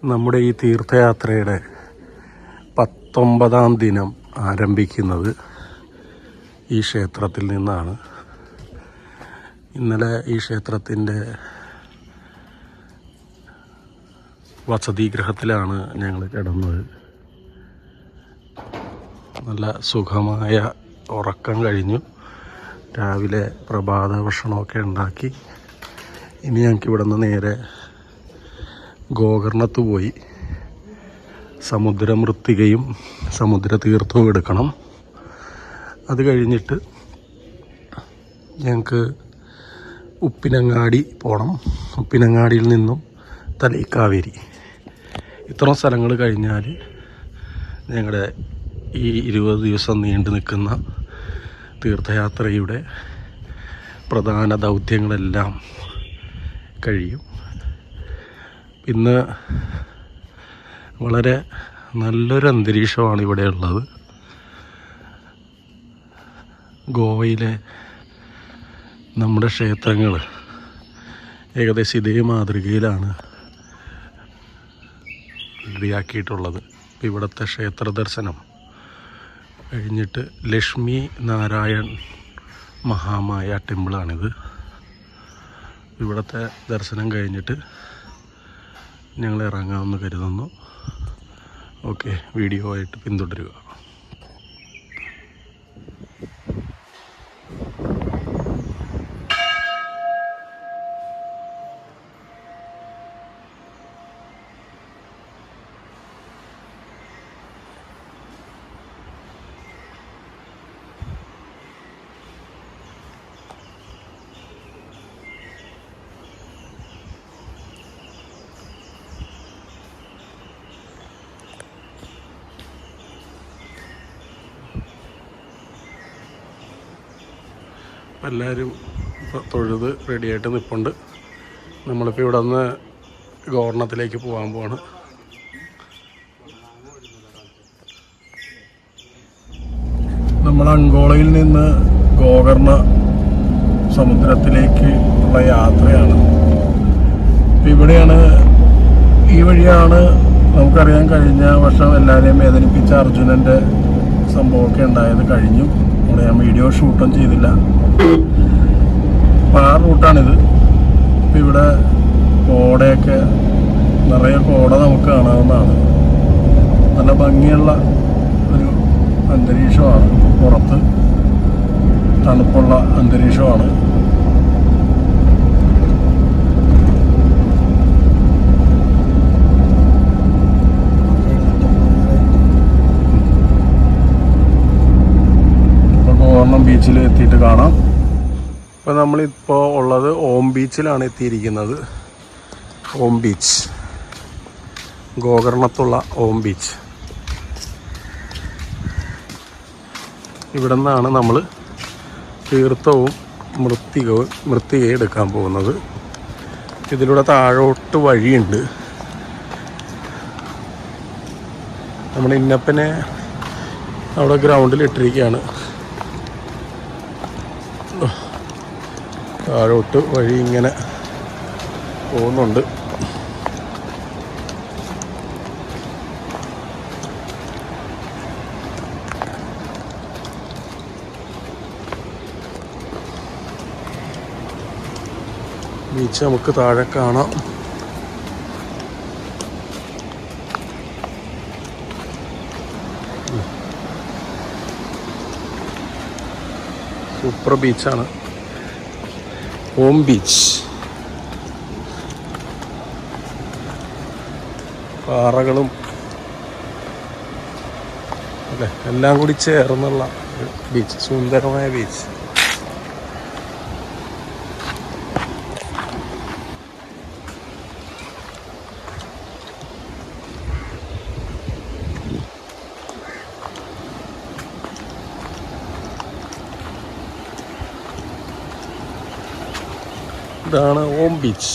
നമ്മുടെ ഈ തീർത്ഥയാത്രയുടെ 19ാം ദിനം ആരംഭിക്കുന്നത് ഈ ക്ഷേത്രത്തിൽ നിന്നാണ്. ഇന്നലെ ഈ ക്ഷേത്രത്തിൻ്റെ വസതിഗൃഹത്തിലാണ് ഞങ്ങൾ കിടന്നത്. നല്ല സുഖമായ ഉറക്കം കഴിഞ്ഞു. രാവിലെ പ്രഭാത ഭക്ഷണമൊക്കെ ഉണ്ടാക്കി. ഇനി ഞങ്ങൾക്ക് ഇവിടെ നിന്ന് നേരെ ഗോകർണത്ത് പോയി സമുദ്രമൃത്തികയും സമുദ്ര തീർത്ഥവും എടുക്കണം. അത് കഴിഞ്ഞിട്ട് ഞങ്ങൾക്ക് ഉപ്പിനങ്ങാടി പോകണം. ഉപ്പിനങ്ങാടിയിൽ നിന്നും തലൈക്കാവേരി. ഇത്രയും സ്ഥലങ്ങൾ കഴിഞ്ഞാൽ ഞങ്ങളുടെ ഈ 20 ദിവസം നീണ്ടു നിൽക്കുന്ന തീർത്ഥയാത്രയുടെ പ്രധാന ദൗത്യങ്ങളെല്ലാം കഴിയും. ഇന്ന് വളരെ നല്ലൊരു അന്തരീക്ഷമാണ് ഇവിടെ ഉള്ളത്. ഗോവയിലെ നമ്മുടെ ക്ഷേത്രങ്ങൾ ഏകദേശം ഇതേ മാതൃകയിലാണ് റെഡിയാക്കിയിട്ടുള്ളത്. ഇവിടുത്തെ ക്ഷേത്ര ദർശനം കഴിഞ്ഞിട്ട് ലക്ഷ്മി നാരായൺ മഹാമായ ടെമ്പിളാണിത്. ഇവിടുത്തെ ദർശനം കഴിഞ്ഞിട്ട് ഞങ്ങൾ ഇറങ്ങാമെന്ന് കരുതുന്നു. ഓക്കെ, വീഡിയോ ആയിട്ട് പിന്തുടരുക. എല്ലാവരും തൊഴുത് റെഡിയായിട്ട് നിൽപ്പുണ്ട്. നമ്മളിപ്പോൾ ഇവിടെ നിന്ന് ഗോകർണത്തിലേക്ക് പോകാൻ പോവാണ്. നമ്മൾ അങ്കോളയിൽ നിന്ന് ഗോകർണ സമുദ്രത്തിലേക്ക് ഉള്ള യാത്രയാണ്. ഇപ്പം ഇവിടെയാണ്, ഈ വഴിയാണ് നമുക്കറിയാൻ കഴിഞ്ഞ വർഷം എല്ലാവരെയും വേദനിപ്പിച്ച അർജുനൻ്റെ സംഭവമൊക്കെ ഉണ്ടായത്. കഴിഞ്ഞു. അവിടെ ഞാൻ വീഡിയോ ഷൂട്ടും ചെയ്തില്ല. അപ്പം ആ റൂട്ടാണിത്. ഇപ്പം ഇവിടെ കോടയൊക്കെ നിറയെ കോട നമുക്ക് കാണാവുന്നതാണ്. നല്ല ഭംഗിയുള്ള ഒരു അന്തരീക്ഷമാണ്. പുറത്ത് തണുപ്പുള്ള അന്തരീക്ഷമാണ്. ഗോകർണം ബീച്ചിൽ എത്തിയിട്ട് കാണാം. ഇപ്പോൾ നമ്മളിപ്പോൾ ഉള്ളത് ഓം ബീച്ചിലാണ് എത്തിയിരിക്കുന്നത്. ഓം ബീച്ച്, ഗോകർണത്തുള്ള ഓം ബീച്ച്. ഇവിടെ നിന്നാണ് നമ്മൾ തീർത്ഥവും മൃത്തികയും എടുക്കാൻ പോകുന്നത്. ഇതിലൂടെ താഴോട്ട് വഴിയുണ്ട്. നമ്മുടെ ഇന്നപ്പനെ അവിടെ ഗ്രൗണ്ടിൽ ഇട്ടിരിക്കുകയാണ്. താഴോട്ട് വഴി ഇങ്ങനെ പോകുന്നുണ്ട്. ബീച്ച് നമുക്ക് താഴെ കാണാം. സൂപ്പർ ബീച്ചാണ് ഓം ബീച്ച്. പാറകളും അല്ലേ എല്ലാം കൂടി ചേർന്നുള്ള ബീച്ച്, സുന്ദരമായ ബീച്ച്. ഇതാണ് ഓം ബീച്ച്.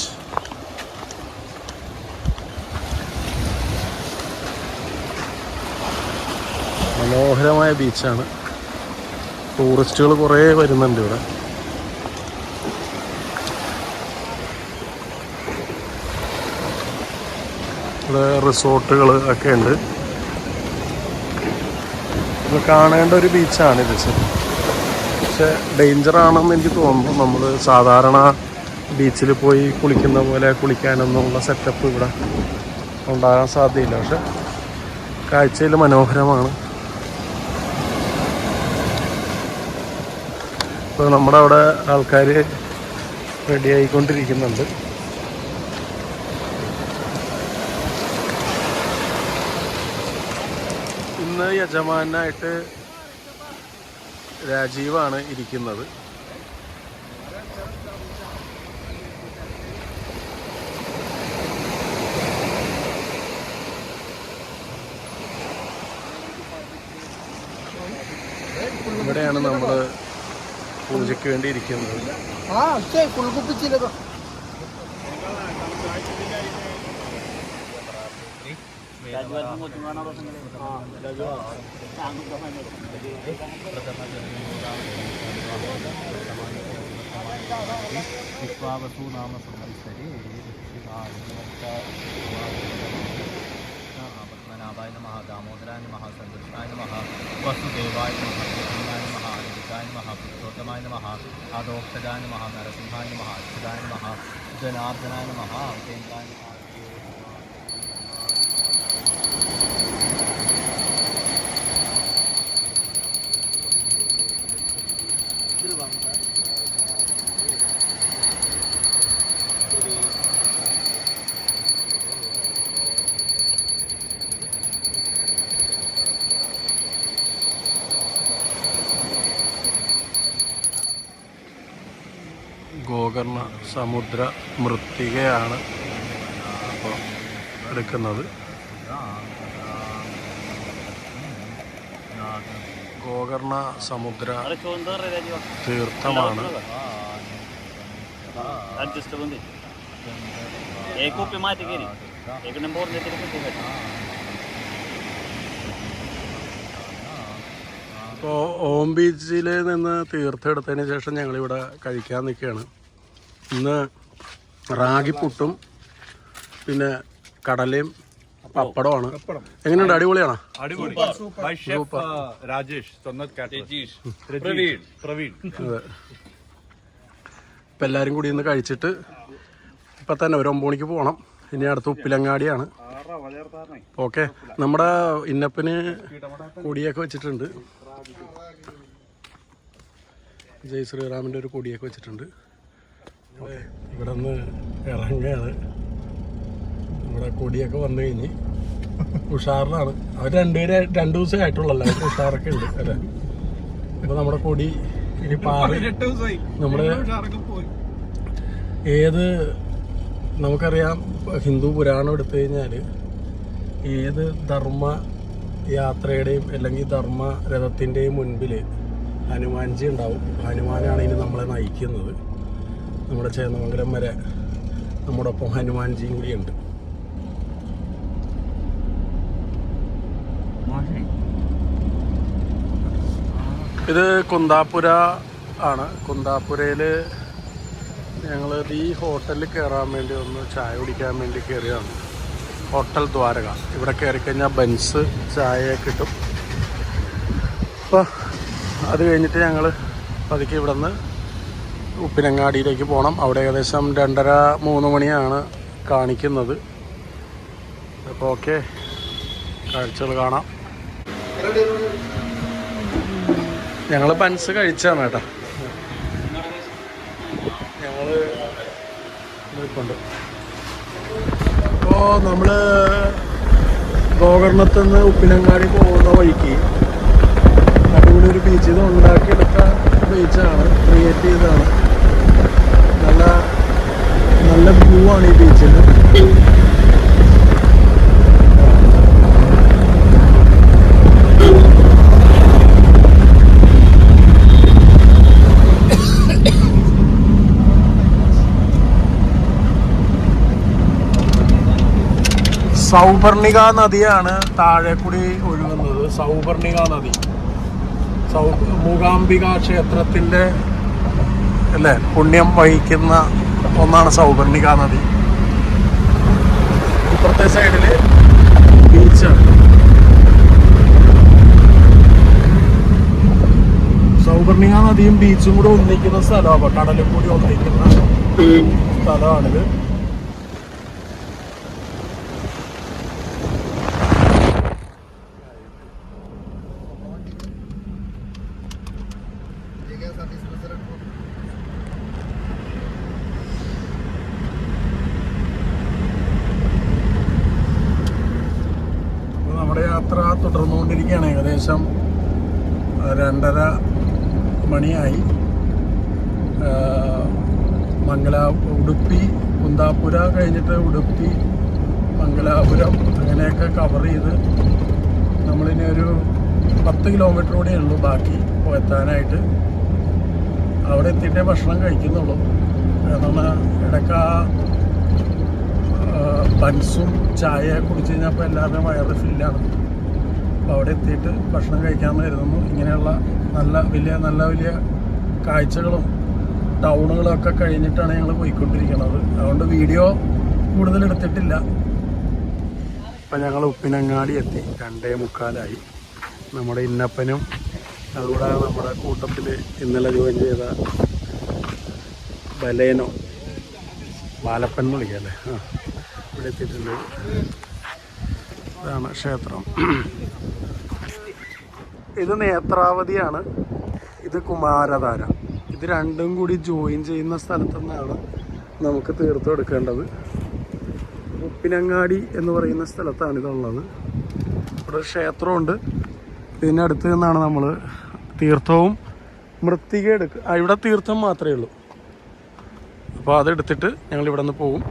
മനോഹരമായ ബീച്ചാണ്. ടൂറിസ്റ്റുകൾ കുറേ വരുന്നുണ്ട് ഇവിടെ. ഇവിടെ റിസോർട്ടുകൾ ഒക്കെ ഉണ്ട്. ഇത് കാണേണ്ട ഒരു ബീച്ചാണിത്. പക്ഷെ ഡേഞ്ചറാണെന്ന് എനിക്ക് തോന്നുന്നു. നമ്മൾ സാധാരണ ബീച്ചിൽ പോയി കുളിക്കുന്ന പോലെ കുളിക്കാനൊന്നുമുള്ള സെറ്റപ്പ് ഇവിടെ ഉണ്ടാകാൻ സാധ്യതയില്ല. പക്ഷെ കാഴ്ചയിൽ മനോഹരമാണ്. ഇപ്പോൾ നമ്മുടെ അവിടെ ആൾക്കാർ റെഡി ആയിക്കൊണ്ടിരിക്കുന്നുണ്ട്. ഇന്ന് യജമാനായിട്ട് രാജീവാണ് ഇരിക്കുന്നത്. ഇവിടെയാണ് നമ്മൾ പൂജയ്ക്ക് വേണ്ടി ഇരിക്കുന്നത്. പത്മനാഭായ നമഃ, ദാമോദരായ നമഃ, സങ്കൃഷ്ണായ നമഃ, വസുദേവായ നമഃ, കൃഷ്ണായ നമഃ, അനിരുദ്ധായ നമഃ, പുരുഷോത്തമായ നമഃ, ആദോക്ഷജായ നമഃ, നരസിംഹായ നമഃ, അച്യുതായ നമഃ, ജനാർദ്ദനായ നമഃ, ഉപേന്ദ്രായ നമഃ. ഗോകർണ സമുദ്ര മൃത്തികയാണ് അപ്പോൾ എടുക്കുന്നത്. ഗോകർണ സമുദ്ര തീർത്ഥമാണ്. ഇപ്പോൾ ഓം ബീച്ചിൽ നിന്ന് തീർത്ഥം എടുത്തതിന് ശേഷം ഞങ്ങളിവിടെ കഴിക്കാൻ നിൽക്കുകയാണ്. ഇന്ന് റാഗിപ്പുട്ടും പിന്നെ കടലയും പപ്പടമാണ്. എങ്ങനെയുണ്ട്? അടിപൊളിയാണോ? രാജേഷ് പ്രവീൺ. അതെ. ഇപ്പം എല്ലാവരും കൂടി ഇന്ന് കഴിച്ചിട്ട് ഇപ്പം തന്നെ ഒരു 9 മണിക്ക് പോകണം. ഇനി അടുത്ത ഉപ്പിലങ്ങാടിയാണ്. ഓക്കെ. നമ്മുടെ ഇന്നപ്പിന് കൊടിയൊക്കെ വെച്ചിട്ടുണ്ട്. ജയ് ശ്രീറാമിൻ്റെ ഒരു കൊടിയൊക്കെ വെച്ചിട്ടുണ്ട്. ഇവിടെ നിന്ന് ഇറങ്ങുകയാണ്. നമ്മുടെ കൊടിയൊക്കെ വന്നു കഴിഞ്ഞ് ഉഷാറിലാണ്. അവർ 2 ദിവസമേ ആയിട്ടുള്ളല്ലോ. അവർക്ക് ഉഷാറൊക്കെ ഉണ്ട് അല്ലേ? ഇപ്പൊ നമ്മുടെ കൊടി ഇനി പാറി നമ്മുടെ ഏത് നമുക്കറിയാം, ഹിന്ദു പുരാണം എടുത്തു കഴിഞ്ഞാൽ ഏത് ധർമ്മ യാത്രയുടെയും അല്ലെങ്കിൽ ധർമ്മ രഥത്തിൻ്റെയും മുൻപിൽ ഹനുമാൻജി ഉണ്ടാവും. ഹനുമാനാണ് ഇനി നമ്മളെ നയിക്കുന്നത്. നമ്മുടെ ചേന്നമംഗലം വരെ നമ്മുടെ ഒപ്പം ഹനുമാൻജിയും കൂടിയുണ്ട്. ഇത് കുന്താപുര ആണ്. കുന്താപുരയിൽ ഞങ്ങൾ ഈ ഹോട്ടലിൽ കയറാൻ വേണ്ടി ഒന്ന് ചായ കുടിക്കാൻ വേണ്ടി കയറിയാണ്. ഹോട്ടൽ ദ്വാരക. ഇവിടെ കയറി കഴിഞ്ഞാൽ ബൻസ് ചായ കിട്ടും. അപ്പോൾ അത് കഴിഞ്ഞിട്ട് ഞങ്ങൾ പതുക്കെ ഇവിടെ നിന്ന് ഉപ്പിനങ്ങാടിയിലേക്ക് പോകണം. അവിടെ ഏകദേശം 2:30-3 മണിയാണ് കാണിക്കുന്നത്. അപ്പോൾ ഓക്കെ, കാഴ്ചകൾ കാണാം. ഞങ്ങൾ ബൻസ് കഴിച്ചാണ് കേട്ടോ. ഞങ്ങൾ നിൽപ്പുണ്ട്. അപ്പോൾ നമ്മൾ ഗോകർണത്തിൽ നിന്ന് ഉപ്പിനങ്ങാടി പോകുന്ന വഴിക്ക് അടിപൊളി ഒരു ബീച്ച്. ഇത് ഉണ്ടാക്കിയെടുത്ത ബീച്ചാണ്, ക്രിയേറ്റ് ചെയ്തതാണ്. നല്ല വ്യൂ ആണ് ഈ ബീച്ചിൽ. സൗപർണിക നദിയാണ് താഴെ കൂടി ഒഴുകുന്നത്. സൗപർണിക നദി മൂകാംബിക ക്ഷേത്രത്തിൻ്റെ അല്ലേ പുണ്യം വഹിക്കുന്ന ഒന്നാണ് സൗപർണിക നദി. ഇപ്പുറത്തെ സൈഡിൽ നദിയും ബീച്ചും കൂടെ ഒന്നിക്കുന്ന സ്ഥലമാണ്, കടലും കൂടി ഒന്നിക്കുന്ന സ്ഥലമാണിത്. നമ്മുടെ യാത്ര തുടർന്നുകൊണ്ടിരിക്കുകയാണ്. ഏകദേശം 2:30 മണിയായി. ഉടുപ്പി കുന്താപുര കഴിഞ്ഞിട്ട് ഉടുപ്പി മംഗലാപുരം അങ്ങനെയൊക്കെ കവർ ചെയ്ത് നമ്മളിനി ഒരു 10 കിലോമീറ്റർ കൂടെ ഉള്ളൂ ബാക്കി എത്താനായിട്ട്. അവിടെ എത്തിയിട്ടേ ഭക്ഷണം കഴിക്കുന്നുള്ളൂ. കാരണം ഇടയ്ക്ക് ബൻസും ചായ കുടിച്ച് കഴിഞ്ഞപ്പോൾ എല്ലാവരുടെയും വയറ് ഫില്ലാണ്. അപ്പോൾ അവിടെ എത്തിയിട്ട് ഭക്ഷണം കഴിക്കാമെന്ന് കരുതുന്നു. ഇങ്ങനെയുള്ള നല്ല വലിയ കാഴ്ചകളും ടൗണുകളൊക്കെ കഴിഞ്ഞിട്ടാണ് ഞങ്ങൾ പോയിക്കൊണ്ടിരിക്കുന്നത്. അതുകൊണ്ട് വീഡിയോ കൂടുതൽ എടുത്തിട്ടില്ല. ഇപ്പം ഞങ്ങൾ ഉപ്പിനങ്ങാടി എത്തി. 2:45 നമ്മുടെ ഇന്നപ്പനും അതുകൂടെ നമ്മുടെ കൂട്ടത്തിൽ ഇന്നലെ ജോയിൻ ചെയ്ത ബലേനോ ബാലപ്പൻ എന്ന് വിളിക്കാം അല്ലേ, ഇവിടെ എത്തിയിട്ടുണ്ട്. ഇതാണ് ക്ഷേത്രം. ഇത് നേത്രാവതിയാണ്, ഇത് കുമാരധാര. ഇത് രണ്ടും കൂടി ജോയിൻ ചെയ്യുന്ന സ്ഥലത്തു നിന്നാണ് നമുക്ക് തീർത്ഥം എടുക്കേണ്ടത്. ഉപ്പിനങ്ങാടി എന്ന് പറയുന്ന സ്ഥലത്താണ് ഇതുള്ളത്. ഇവിടെ ക്ഷേത്രമുണ്ട്. ഇതിനടുത്ത് നിന്നാണ് നമ്മൾ തീർത്ഥവും മൃത്തിക എടുക്കുക. ഇവിടെ തീർത്ഥം മാത്രമേ ഉള്ളൂ. അപ്പോൾ അതെടുത്തിട്ട് ഞങ്ങൾ ഇവിടെ നിന്ന് പോകും.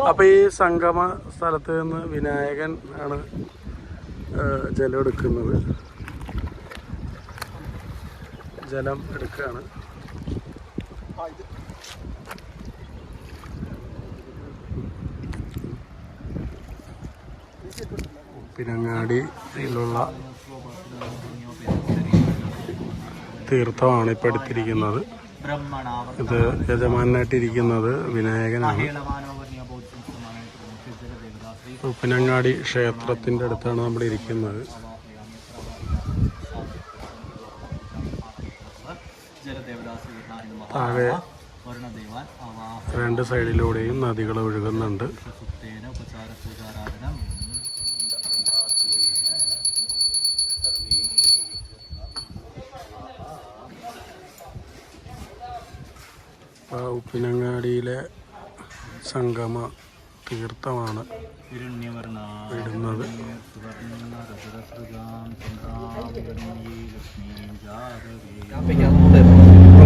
അപ്പോൾ ഈ സംഗമ സ്ഥലത്ത് നിന്ന് വിനായകൻ ആണ് ജലം എടുക്കുന്നത്. ജലം എടുക്കുകയാണ്. ഉപ്പിനങ്ങാടിയിലുള്ള തീർത്ഥമാണ് ഇപ്പോൾ എടുത്തിരിക്കുന്നത്. ഇത് യജമാനായിട്ടിരിക്കുന്നത് വിനായകനാണ്. ഉപ്പിനങ്ങാടി ക്ഷേത്രത്തിൻ്റെ അടുത്താണ് നമ്മൾ ഇരിക്കുന്നത്. താഴെ 2 സൈഡിലൂടെയും നദികൾ ഒഴുകുന്നുണ്ട്. ഉപ്പിനങ്ങാടിയിലെ സംഗമ തീർത്ഥമാണ് ഇടുന്നത്.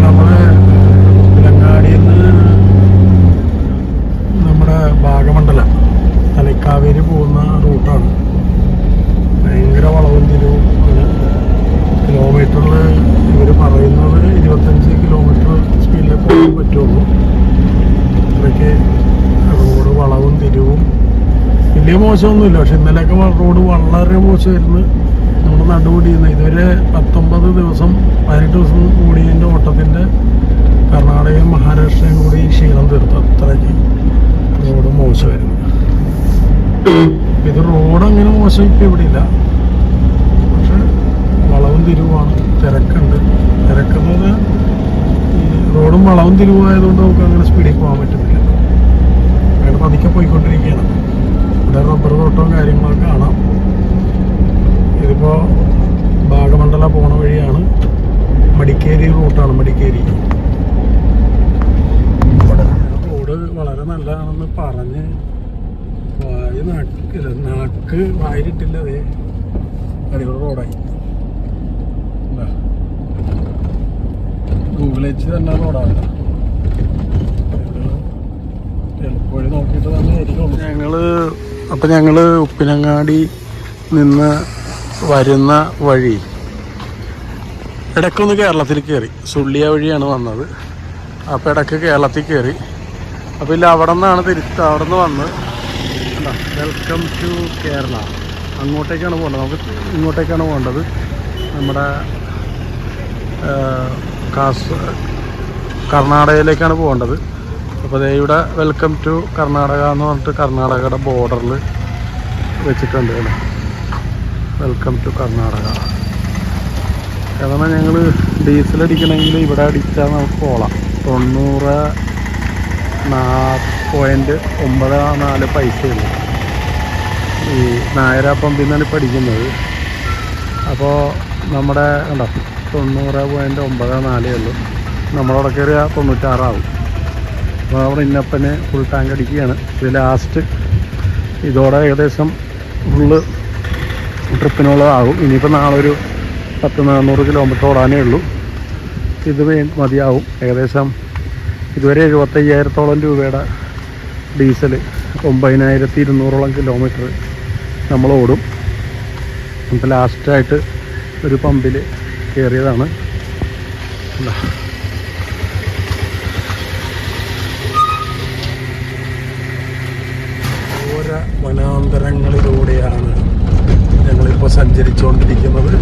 നമ്മള് ഉപ്പിനങ്ങാടിയിൽ നിന്ന് നമ്മുടെ ഭാഗമണ്ഡലം തലക്കാവേരി പോകുന്ന റൂട്ടാണ്. ഭയങ്കര വളവും തിരിവും ആണ്. കിലോമീറ്ററിൽ ഇവർ പറയുന്നത് 25 കിലോമീറ്റർ സ്പീഡിൽ പോകാൻ പറ്റുള്ളൂ. അത്രയ്ക്ക് റോഡ് വളവും തിരിവും വലിയ മോശമൊന്നുമില്ല. പക്ഷെ ഇന്നലെയൊക്കെ റോഡ് വളരെ മോശമായിരുന്നു. നമ്മൾ നടുകൂടിയിരുന്ന ഇതുവരെ 19 ദിവസം 18 ദിവസം കൂടിയതിൻ്റെ ഓട്ടത്തിൻ്റെ കർണാടകയും മഹാരാഷ്ട്രയും കൂടി ക്ഷീണം തീർത്തു. അത്രയ്ക്ക് റോഡ് മോശമായിരുന്നു. ഇത് റോഡ് അങ്ങനെ മോശം ഇപ്പം ഇവിടെ ഇല്ല. പക്ഷെ വളവും തിരിവുമാണ്. തിരക്കുണ്ട്. തിരക്കുന്നത് റോഡും വളവും തിരിവായതുകൊണ്ട് നമുക്ക് അങ്ങനെ സ്പീഡിൽ പോകാൻ പറ്റുന്നില്ല. അങ്ങനെ പതുക്കെ പോയിക്കൊണ്ടിരിക്കുകയാണ്. ഇവിടെ റബ്ബർ തോട്ടവും കാര്യങ്ങളൊക്കെ കാണാം. ഇതിപ്പോൾ ഭാഗമണ്ഡല പോണ വഴിയാണ്. മടിക്കേരി റൂട്ടാണ്. മടിക്കേരി റോഡ് വളരെ നല്ലതാണെന്ന് പറഞ്ഞ് നാക്ക് വായിലിട്ടില്ല. അതേ അടിപൊളി റോഡായി. ഗൂഗിൾ വെച്ച് തന്നെ റോഡാണ്. എളുപ്പവഴി നോക്കിയിട്ട് തന്നെ ആയിരിക്കും. ഞങ്ങൾ ഉപ്പിനങ്ങാടി നിന്ന് വരുന്ന വഴി ഇടയ്ക്കൊന്ന് കേരളത്തിൽ കയറി. സുള്ളിയ വഴിയാണ് വന്നത്. അപ്പോൾ ഇടയ്ക്ക് കേരളത്തിൽ കയറി. അപ്പോൾ ഇല്ല അവിടെ നിന്നാണ് അവിടെ നിന്ന് വന്ന് വെൽക്കം ടു കേരള അങ്ങോട്ടേക്കാണ് പോകേണ്ടത്. നമുക്ക് ഇങ്ങോട്ടേക്കാണ് പോകേണ്ടത്. നമ്മുടെ കർണാടകയിലേക്കാണ് പോകേണ്ടത്. അപ്പോൾ ദേ ഇവിടെ വെൽക്കം ടു കർണാടക എന്ന് പറഞ്ഞിട്ട് കർണാടകയുടെ ബോർഡറിൽ വെച്ചിട്ടുണ്ട് അല്ലേ. Welcome to Karnataka. കാരണം ഞങ്ങൾ ഡീസൽ അടിക്കണമെങ്കിൽ ഇവിടെ അടിച്ചാൽ നമുക്ക് പോകാം. 90.94 പൈസയുള്ളൂ. ഈ നായര പമ്പിൽ നിന്നാണ് ഇപ്പോൾ അടിക്കുന്നത്. അപ്പോൾ നമ്മുടെ ഉണ്ടോ 90.94 ഉള്ളൂ. നമ്മളവിടെ കയറിയ 96 ആവും. അപ്പോൾ അവിടെ ഇന്നപ്പന് ഫുൾ ടാങ്ക് അടിക്കുകയാണ്. ഇത് ലാസ്റ്റ് ഇതോടെ ഏകദേശം ഫുള്ള് ട്രിപ്പിനുള്ളതാകും. ഇനിയിപ്പോൾ നാളെ ഒരു 10-400 കിലോമീറ്റർ ഓടാനേ ഉള്ളൂ. ഇത് മതിയാവും. ഏകദേശം ഇതുവരെ 75,000 രൂപയുടെ ഡീസൽ 9,200 കിലോമീറ്റർ നമ്മൾ ഓടും. അപ്പോൾ ലാസ്റ്റായിട്ട് ഒരു പമ്പിൽ കയറിയതാണ്. ഓരോ വനാന്തരങ്ങളിലൂടെയാണ് ഞങ്ങളിപ്പോൾ സഞ്ചരിച്ചുകൊണ്ടിരിക്കുന്നത്.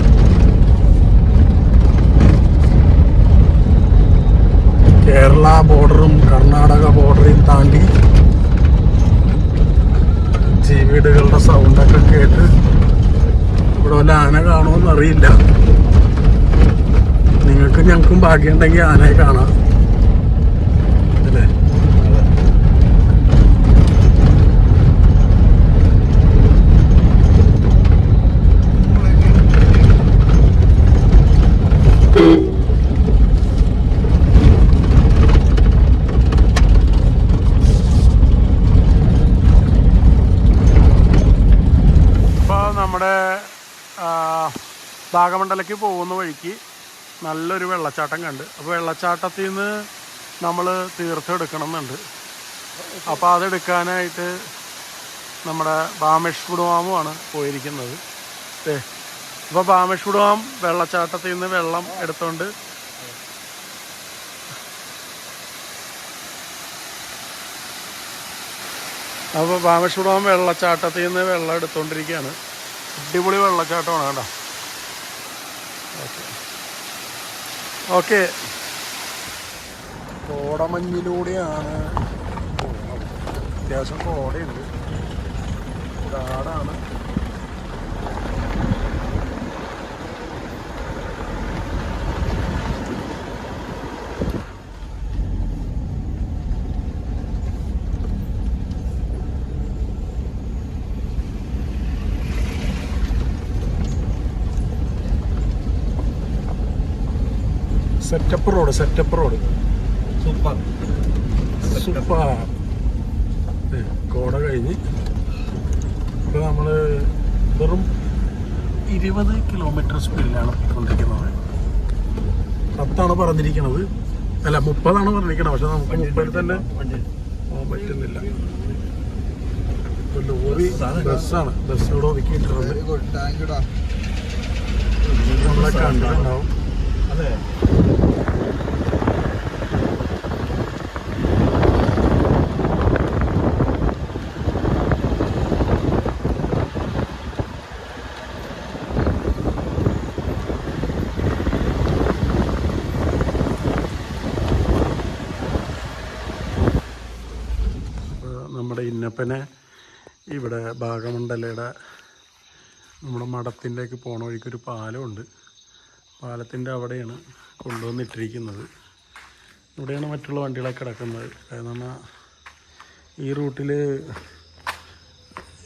കേരള ബോർഡറും കർണാടക ബോർഡറും താണ്ടി ജീവികളുടെ സൗണ്ടൊക്കെ കേട്ട് ഇവിടെ വല്ല ആന കാണുമെന്ന് അറിയില്ല. നിങ്ങൾക്ക് ഞങ്ങൾക്കും ഭാഗ്യമുണ്ടെങ്കിൽ ആനയെ കാണാം അല്ലേ? നമ്മുടെ ഭാഗമണ്ഡലയ്ക്ക് പോകുന്ന വഴിക്ക് നല്ലൊരു വെള്ളച്ചാട്ടം കണ്ട്. അപ്പോൾ വെള്ളച്ചാട്ടത്തിൽ നിന്ന് നമ്മൾ തീർത്ഥം എടുക്കണമെന്നുണ്ട്. അപ്പോൾ അതെടുക്കാനായിട്ട് നമ്മുടെ ബാമേശ്വരമാണ് പോയിരിക്കുന്നത്. അപ്പോൾ ബാമേശ്വരം വെള്ളച്ചാട്ടത്തിൽ നിന്ന് വെള്ളം എടുത്തോണ്ട് അപ്പോൾ ബാമേശ്വരം വെള്ളച്ചാട്ടത്തിൽ നിന്ന് വെള്ളം എടുത്തോണ്ടിരിക്കുകയാണ്. അടിപൊളി വെള്ളച്ചാട്ടമാണ് കേട്ടോ. ഓക്കെ, കോടമഞ്ഞിലൂടെയാണ് പോകുന്നത്. അത്യാവശ്യം കോടയുണ്ട്, കാടാണ്. Setup road super. കോട കഴിഞ്ഞ് ഇപ്പോൾ നമ്മൾ വെറും 20 കിലോമീറ്റർ സ്പീഡിലാണ് പോയിക്കൊണ്ടിരിക്കുന്നത്. 10 പറഞ്ഞിരിക്കുന്നത്, അല്ല 30 പറഞ്ഞിരിക്കുന്നത്. പക്ഷെ നമുക്ക് 30 തന്നെ പോകാൻ പറ്റുന്നില്ല. ലോറി ബസ്സാണ്, ബസ് ഇവിടെ ഒതുക്കിയിട്ടുണ്ട്. നമ്മളെ കണ്ടിട്ടുണ്ടാവും. അതെ, നമ്മുടെ ഇന്നപ്പനെ ഇവിടെ ഭാഗമണ്ഡലയുടെ നമ്മുടെ മഠത്തിൻ്റെയൊക്കെ പോണ വഴിക്കൊരു പാലമുണ്ട്. പാലത്തിൻ്റെ അവിടെയാണ് കൊണ്ടുവന്നിട്ടിരിക്കുന്നത്. ഇവിടെയാണ് മറ്റുള്ള വണ്ടികളൊക്കെ കിടക്കുന്നത്. കാരണം ഈ റൂട്ടിൽ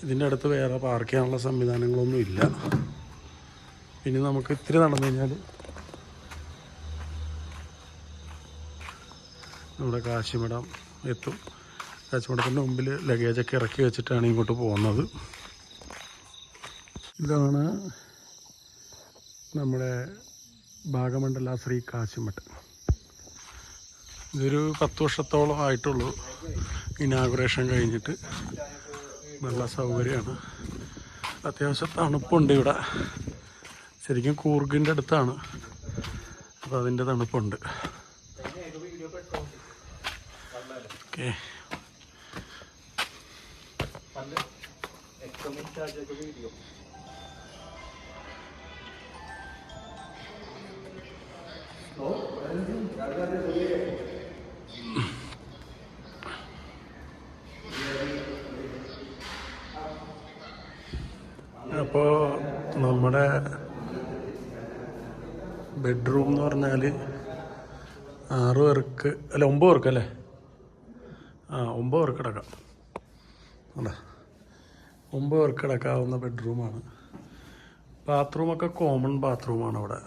ഇതിൻ്റെ അടുത്ത് വേറെ പാർക്ക് ചെയ്യാനുള്ള സംവിധാനങ്ങളൊന്നും ഇല്ല. പിന്നെ നമുക്ക് ഇത്തിരി നടന്നു കഴിഞ്ഞാൽ നമ്മുടെ കാശിമഠം എത്തും. കാശിമഠത്തിൻ്റെ മുമ്പിൽ ലഗേജൊക്കെ ഇറക്കി വെച്ചിട്ടാണ് ഇങ്ങോട്ട് പോകുന്നത്. ഇതാണ് നമ്മുടെ ഭാഗമണ്ഡല ശ്രീ കാശിമഠം. ഇതൊരു 10 വർഷത്തോളം ആയിട്ടുള്ളൂ ഇനാഗുറേഷൻ കഴിഞ്ഞിട്ട്. നല്ല സൗകര്യമാണ്, അത്യാവശ്യം തണുപ്പുണ്ട് ഇവിടെ. ശരിക്കും കൂർഗിൻ്റെ അടുത്താണ്, അപ്പോൾ അതിൻ്റെ തണുപ്പുണ്ട്. ഓക്കെ, അപ്പോൾ നമ്മുടെ ബെഡ്റൂം എന്ന് പറഞ്ഞാൽ 6 പേർക്ക് അല്ല 9 പേർക്ക് അല്ലേ? 9 പേർക്ക് കിടക്കാം. അല്ല 9 പേർക്ക് കിടക്കാവുന്ന ബെഡ്റൂമാണ്. ബാത്റൂമൊക്കെ കോമൺ ബാത്റൂമാണ് അവിടെ.